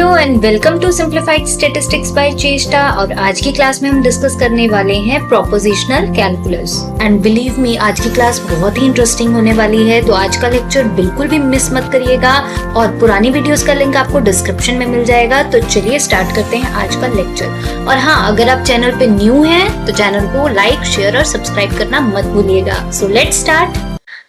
Hello and welcome to simplified statistics by Cheshta. और आज की क्लास में हम डिस्कस करने वाले हैं prepositional calculus. And believe me, आज की क्लास बहुत ही इंटरेस्टिंग होने वाली है, तो आज का लेक्चर बिल्कुल भी मिस मत करिएगा। और पुरानी वीडियोस का लिंक आपको डिस्क्रिप्शन में मिल जाएगा। तो चलिए स्टार्ट करते हैं आज का लेक्चर। और हाँ, अगर आप चैनल पे न्यू हैं तो चैनल को लाइक, शेयर और सब्सक्राइब करना मत भूलिएगा। So let's start.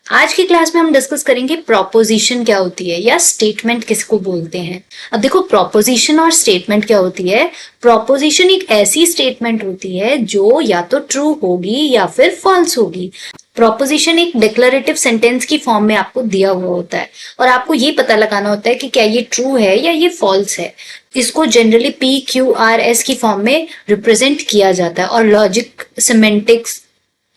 आज की क्लास में हम डिस्कस करेंगे प्रोपोजिशन क्या होती है या स्टेटमेंट किसको बोलते हैं। अब देखो, प्रोपोजिशन और स्टेटमेंट क्या होती है। प्रोपोजिशन एक ऐसी स्टेटमेंट होती है जो या तो ट्रू होगी या फिर फॉल्स होगी। प्रोपोजिशन एक डिक्लेरेटिव सेंटेंस की फॉर्म में आपको दिया हुआ होता है और आपको ये पता लगाना होता है कि क्या ये ट्रू है या ये फॉल्स है। इसको जनरली PQRS की फॉर्म में रिप्रेजेंट किया जाता है और लॉजिक, सिमेंटिक्स,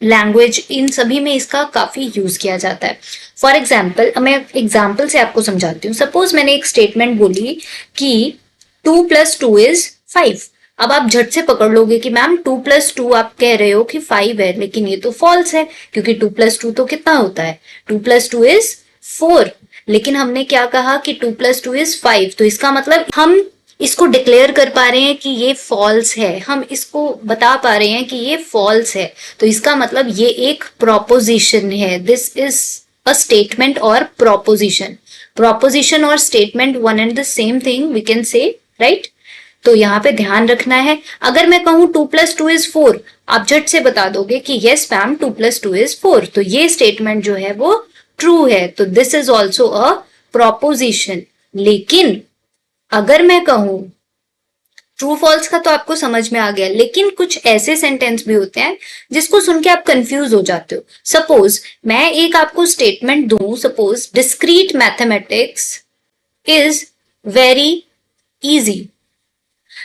लैंग्वेज, इन सभी में इसका काफी यूज किया जाता है। फॉर एग्जाम्पल, मैं एग्जाम्पल से आपको समझाती हूँ। सपोज मैंने एक स्टेटमेंट बोली कि 2 + 2 = 5। अब आप झट से पकड़ लोगे कि मैम 2 + 2 आप कह रहे हो कि 5 है, लेकिन ये तो फॉल्स है क्योंकि 2 + 2 तो कितना होता है, 2 + 2 = 4। लेकिन हमने क्या कहा कि 2 + 2 = 5, तो इसका मतलब हम इसको डिक्लेयर कर पा रहे हैं कि ये फॉल्स है, हम इसको बता पा रहे हैं कि ये फॉल्स है। तो इसका मतलब ये एक प्रोपोजिशन है। दिस इज अ स्टेटमेंट और प्रोपोजिशन। प्रोपोजिशन और statement one and the same thing we can say, right. तो यहाँ पे ध्यान रखना है। अगर मैं कहूँ 2 + 2 = 4, आप झट से बता दोगे कि यस मैम 2 + 2 = 4, तो ये स्टेटमेंट जो है वो ट्रू है। तो this is also a proposition. लेकिन अगर मैं कहूं, ट्रू फॉल्स का तो आपको समझ में आ गया, लेकिन कुछ ऐसे सेंटेंस भी होते हैं जिसको सुन के आप कंफ्यूज हो जाते हो। सपोज मैं एक आपको स्टेटमेंट दूं, suppose discrete mathematics is very easy.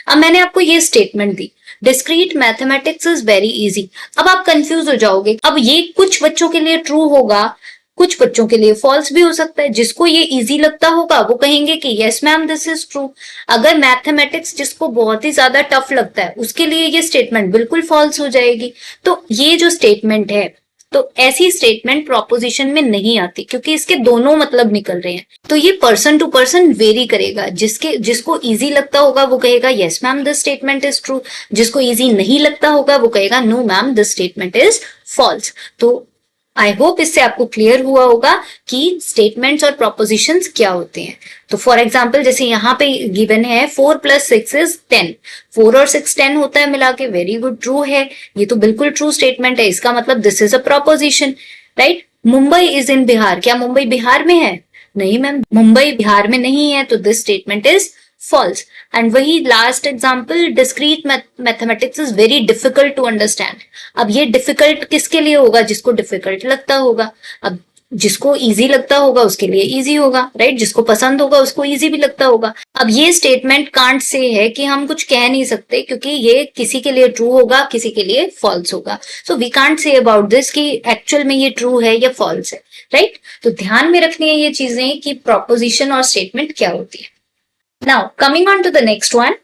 अब मैंने आपको ये statement the, discrete mathematics is very easy. अब आप कंफ्यूज हो जाओगे। अब ये कुछ बच्चों के लिए ट्रू होगा, कुछ बच्चों के लिए फॉल्स भी हो सकता है। जिसको ये इजी लगता होगा वो कहेंगे कि yes ma'am this is true. अगर मैथमेटिक्स जिसको बहुत ही ज्यादा टफ लगता है उसके लिए ये स्टेटमेंट बिल्कुल फॉल्स हो जाएगी। तो ये जो स्टेटमेंट है, तो ऐसी स्टेटमेंट प्रोपोजिशन में नहीं आती क्योंकि इसके दोनों मतलब निकल रहे हैं। तो ये पर्सन टू पर्सन वेरी करेगा। जिसको इजी लगता होगा वो कहेगा yes ma'am this statement is true, जिसको इजी नहीं लगता होगा वो कहेगा no ma'am this statement is false. तो आई होप इससे आपको क्लियर हुआ होगा कि स्टेटमेंट्स और प्रोपोजिशंस क्या होते हैं। तो फॉर एग्जांपल, जैसे यहाँ पे गिवन है 4 + 6 = 10। 4 और 6 10 होता है मिला के, वेरी गुड, ट्रू है। ये तो बिल्कुल ट्रू स्टेटमेंट है। इसका मतलब this is a proposition, right. Mumbai is in Bihar, क्या मुंबई बिहार में है? नहीं मैम, मुंबई बिहार में नहीं है, तो this statement is false. And वही last example, discrete mathematics is very difficult to understand. अब ये डिफिकल्ट किसके लिए होगा? जिसको डिफिकल्ट लगता होगा। अब जिसको इजी लगता होगा उसके लिए इजी होगा, राइट। जिसको पसंद होगा उसको इजी भी लगता होगा। अब ये स्टेटमेंट कांट से है कि हम कुछ कह नहीं सकते क्योंकि ये किसी के लिए ट्रू होगा, किसी के लिए फॉल्स होगा। So we can't say about this कि एक्चुअल में ये ट्रू है या फॉल्स है, राइट। तो ध्यान में रखनी है ये चीजें कि प्रोपोजिशन और स्टेटमेंट क्या होती है। Now, coming on to the next one.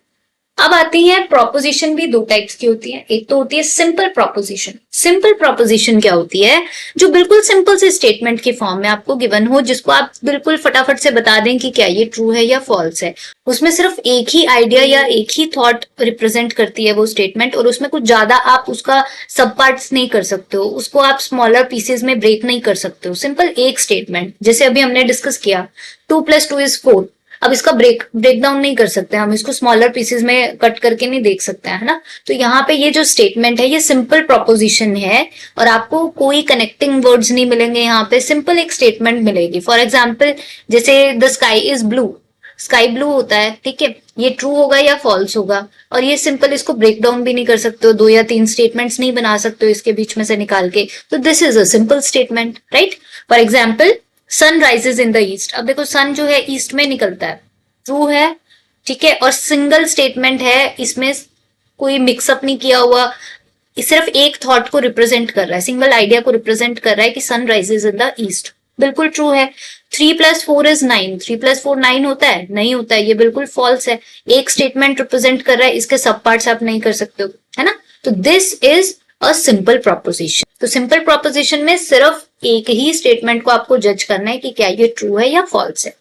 अब आती है, प्रोपोजिशन भी दो टाइप्स की होती है। एक तो होती है सिंपल प्रोपोजिशन। सिंपल प्रोपोजिशन क्या होती है? जो बिल्कुल सिंपल से स्टेटमेंट की फॉर्म में आपको गिवन हो, जिसको आप बिल्कुल फटाफट से बता दें कि क्या ये ट्रू है या फॉल्स है। उसमें सिर्फ एक ही आइडिया या एक ही थॉट रिप्रेजेंट करती है वो स्टेटमेंट, और उसमें कुछ ज्यादा आप उसका सब पार्ट्स नहीं कर सकते हो, उसको आप स्मॉलर पीसेस में ब्रेक नहीं कर सकते हो। सिंपल एक स्टेटमेंट, जैसे अभी हमने डिस्कस किया 2 + 2 = 4। अब इसका ब्रेक डाउन नहीं कर सकते हम, इसको स्मॉलर पीसेस में कट करके नहीं देख सकते हैं, है ना। तो यहाँ पे ये जो स्टेटमेंट है ये सिंपल प्रोपोजिशन है और आपको कोई कनेक्टिंग वर्ड्स नहीं मिलेंगे। यहाँ पे सिंपल एक स्टेटमेंट मिलेगी। फॉर एग्जाम्पल, जैसे the sky is blue, sky blue होता है, ठीक है। ये ट्रू होगा या फॉल्स होगा, और ये सिंपल, इसको ब्रेक डाउन भी नहीं कर सकते हो, 2 या 3 स्टेटमेंट्स नहीं बना सकते हो इसके बीच में से निकाल के। तो this is a simple statement, right. For example, sun rises in the east. अब देखो, सन जो है ईस्ट में निकलता है, ट्रू है, ठीक है। और सिंगल स्टेटमेंट है, इसमें कोई मिक्सअप नहीं किया हुआ, सिर्फ एक थॉट को रिप्रेजेंट कर रहा है, सिंगल आइडिया को रिप्रेजेंट कर रहा है कि sun rises in the east, बिल्कुल ट्रू है। 3 + 4 = 9। 3 + 4 9 होता है? नहीं होता है, ये बिल्कुल फॉल्स है। एक स्टेटमेंट रिप्रेजेंट कर रहा है, इसके सब पार्ट्स आप नहीं कर सकते हो, है ना। तो this is a simple proposition. तो सिंपल प्रोपोजिशन में सिर्फ एक ही स्टेटमेंट को आपको जज करना है कि क्या ये ट्रू है या फॉल्स है।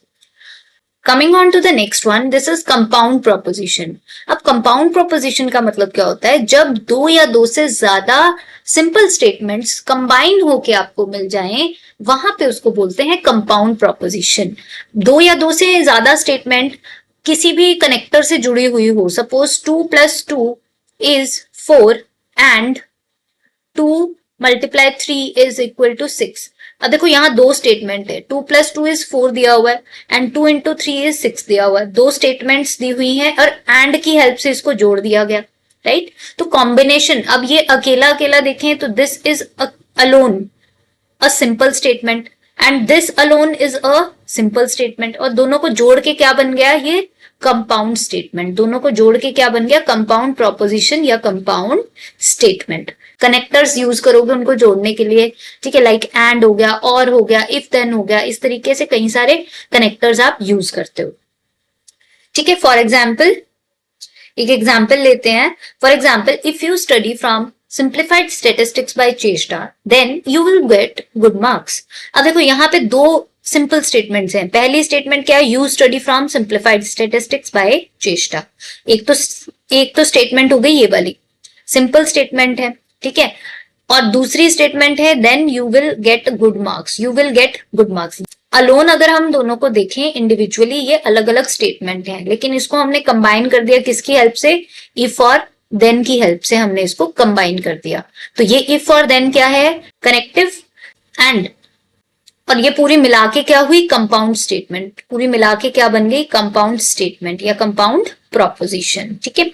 Coming on to the next one, this is compound proposition. अब कंपाउंड प्रोपोजिशन का मतलब क्या होता है? जब दो या दो से ज्यादा सिंपल स्टेटमेंट्स कंबाइन होके आपको मिल जाएं, वहां पे उसको बोलते हैं कंपाउंड प्रोपोजिशन। दो या दो से ज्यादा स्टेटमेंट किसी भी कनेक्टर से जुड़ी हुई हो, सपोज 2 + 2 is 4 and 2 × 3 = 6। अब देखो यहाँ दो स्टेटमेंट है, 2 + 2 is 4 दिया हुआ है एंड 2 × 3 is 6 दिया हुआ है। दो स्टेटमेंट्स दी हुई हैं और एंड की हेल्प से इसको जोड़ दिया गया, राइट? तो कॉम्बिनेशन, अब ये अकेला अकेला देखें तो this is alone a simple statement and this alone is a simple statement, और दोनों को जोड़ के क्या बन गया? ये कंपाउंड स्टेटमेंट। दोनों को जोड़ के क्या बन गया? कंपाउंड प्रोपोजिशन या कंपाउंड स्टेटमेंट। कनेक्टर्स यूज करोगे उनको जोड़ने के लिए, ठीक है? लाइक एंड हो गया, और हो गया, इफ देन हो गया, इस तरीके से कई सारे कनेक्टर्स आप यूज करते हो, ठीक है? फॉर एग्जाम्पल, एक एग्जाम्पल लेते हैं। For example, if you study from simplified statistics by Cheshta then you will get good marks. अब देखो यहाँ पे दो सिंपल स्टेटमेंट्स हैं। पहली स्टेटमेंट क्या है? You study from simplified statistics by Cheshta. एक तो स्टेटमेंट हो गई ये वाली, सिंपल स्टेटमेंट है, ठीक है? और दूसरी स्टेटमेंट है then you will get good marks. You will get good marks alone अगर हम दोनों को देखें इंडिविजुअली, ये अलग अलग स्टेटमेंट है, लेकिन इसको हमने कंबाइन कर दिया किसकी हेल्प से? इफ और देन की हेल्प से हमने इसको कंबाइन कर दिया। तो ये इफ और देन क्या है? कनेक्टिव एंड, और ये पूरी मिला के क्या हुई? Compound statement. पूरी मिला के क्या बन गई? कंपाउंड स्टेटमेंट या कंपाउंड प्रोपोजिशन, ठीक है?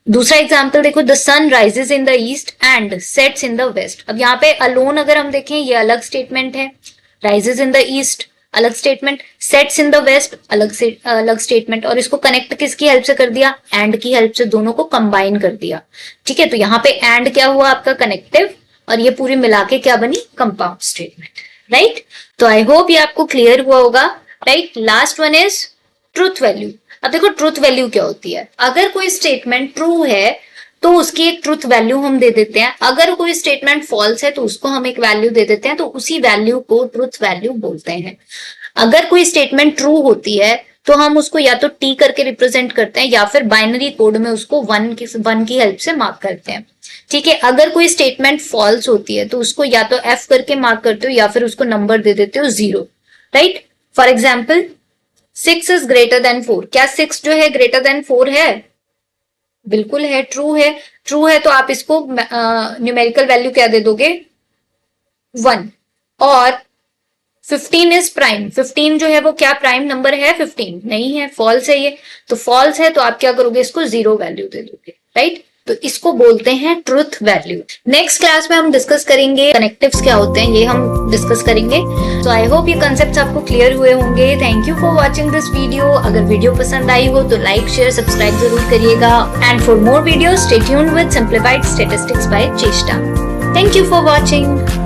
दूसरा एग्जाम्पल देखो, the sun rises in the east and sets in the west. अब यहाँ पे अलोन अगर हम देखें, ये अलग स्टेटमेंट है, राइजेस इन द ईस्ट अलग statement, sets in the west अलग स्टेटमेंट, और इसको कनेक्ट किसकी हेल्प से कर दिया? एंड की हेल्प से, दोनों को कंबाइन कर दिया, ठीक है? तो यहाँ पे एंड क्या हुआ? आपका कनेक्टिव, और ये पूरी मिला के क्या बनी? Compound statement, right? तो आई होप ये आपको क्लियर हुआ होगा, right? Last one is truth value. अब देखो ट्रूथ वैल्यू क्या होती है? अगर कोई स्टेटमेंट ट्रू है तो उसकी एक ट्रूथ वैल्यू हम दे देते हैं, अगर कोई स्टेटमेंट फॉल्स है तो उसको हम एक वैल्यू दे देते हैं, तो उसी वैल्यू को ट्रूथ वैल्यू बोलते हैं। अगर कोई स्टेटमेंट ट्रू होती है तो हम उसको या तो टी करके रिप्रेजेंट करते हैं या फिर बाइनरी कोड में उसको वन की हेल्प से मार्क करते हैं, ठीक है? अगर कोई स्टेटमेंट फॉल्स होती है तो उसको या तो एफ करके मार्क करते हो या फिर उसको नंबर दे देते हो 0, right? For example, 6 is greater than 4। क्या 6 जो है ग्रेटर देन 4 है? बिल्कुल है, ट्रू है। ट्रू है तो आप इसको न्यूमेरिकल वैल्यू क्या दे दोगे? 1। और 15 इज प्राइम। 15 जो है वो क्या प्राइम नंबर है? 15 नहीं है, फॉल्स है ये। तो फॉल्स है तो आप क्या करोगे? इसको 0 वैल्यू दे दोगे, राइट? तो इसको बोलते हैं ट्रूथ वैल्यू। नेक्स्ट क्लास में हम डिस्कस करेंगे कनेक्टिव्स क्या होते हैं, ये हम डिस्कस करेंगे। तो आई होप ये कंसेप्ट्स आपको क्लियर हुए होंगे। Thank you for watching this video. अगर वीडियो पसंद आई हो तो लाइक, शेयर, सब्सक्राइब जरूर करिएगा। And for more video stay tuned with simplified statistics by Cheshta. Thank you for watching.